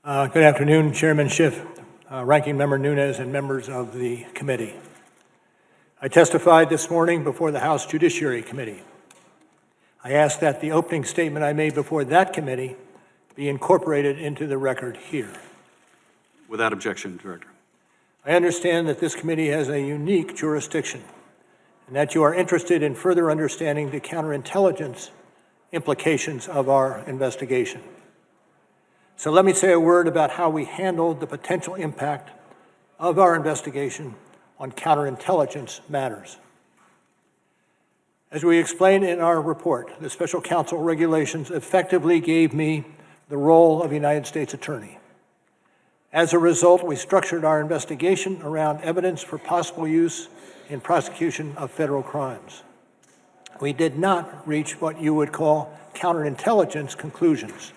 Good afternoon, Chairman Schiff, Ranking Member Nunes, and members of the committee. I testified this morning before the House Judiciary Committee. I ask that the opening statement I made before that committee be incorporated into the record here. Without objection, Director. I understand that this committee has a unique jurisdiction and that you are interested in further understanding the counterintelligence implications of our investigation. So let me say a word about how we handled the potential impact of our investigation on counterintelligence matters. As we explained in our report, the special counsel regulations effectively gave me the role of United States Attorney. As a result, we structured our investigation around evidence for possible use in prosecution of federal crimes. We did not reach what you would call counterintelligence conclusions.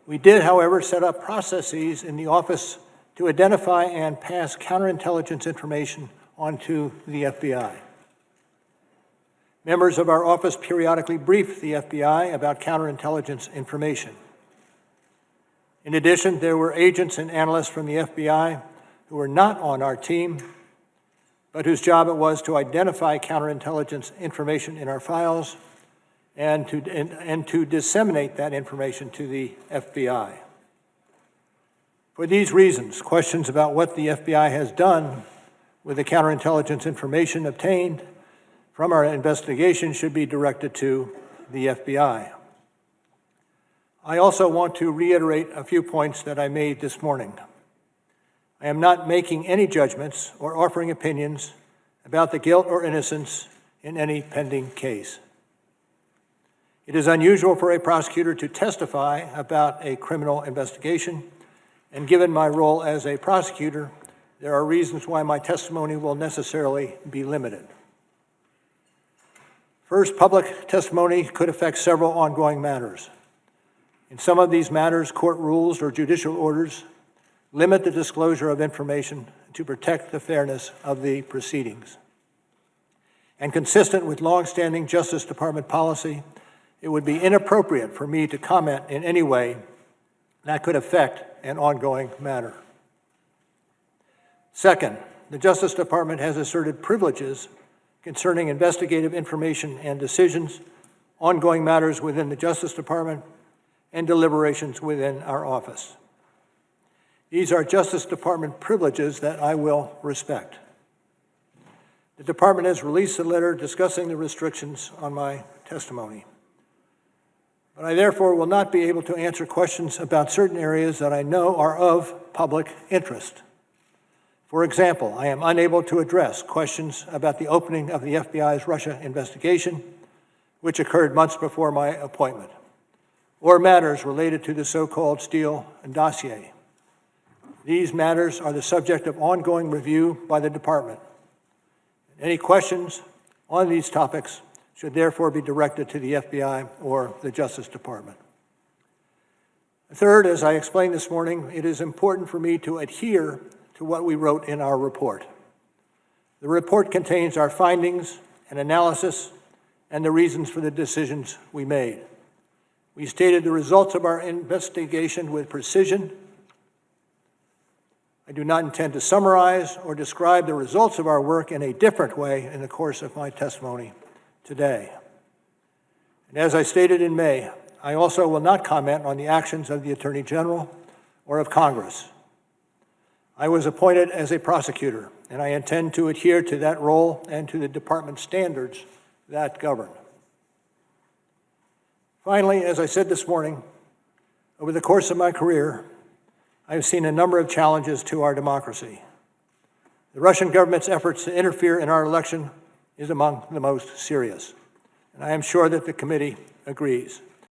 We did, however, set up processes in the office to identify and pass counterintelligence information onto the FBI. Members of our office periodically briefed the FBI about counterintelligence information. In addition, there were agents and analysts from the FBI who were not on our team, but whose job it was to identify counterintelligence information in our files and to disseminate that information to the FBI. For these reasons, questions about what the FBI has done with the counterintelligence information obtained from our investigation should be directed to the FBI. I also want to reiterate a few points that I made this morning. I am not making any judgments or offering opinions about the guilt or innocence in any pending case. It is unusual for a prosecutor to testify about a criminal investigation, and given my role as a prosecutor, there are reasons why my testimony will necessarily be limited. First, public testimony could affect several ongoing matters. In some of these matters, court rules or judicial orders limit the disclosure of information to protect the fairness of the proceedings. And consistent with longstanding Justice Department policy, it would be inappropriate for me to comment in any way that could affect an ongoing matter. Second, the Justice Department has asserted privileges concerning investigative information and decisions, ongoing matters within the Justice Department, and deliberations within our office. These are Justice Department privileges that I will respect. The Department has released a letter discussing the restrictions on my testimony. But I therefore will not be able to answer questions about certain areas that I know are of public interest. For example, I am unable to address questions about the opening of the FBI's Russia investigation, which occurred months before my appointment, or matters related to the so-called Steele dossier. These matters are the subject of ongoing review by the Department. Any questions on these topics should therefore be directed to the FBI or the Justice Department. Third, as I explained this morning, it is important for me to adhere to what we wrote in our report. The report contains our findings and analysis and the reasons for the decisions we made. We stated the results of our investigation with precision. I do not intend to summarize or describe the results of our work in a different way in the course of my testimony today. And as I stated in May, I also will not comment on the actions of the Attorney General or of Congress. I was appointed as a prosecutor, and I intend to adhere to that role and to the Department standards that govern. Finally, as I said this morning, over the course of my career, I have seen a number of challenges to our democracy. The Russian government's efforts to interfere in our election is among the most serious, and I am sure that the committee agrees.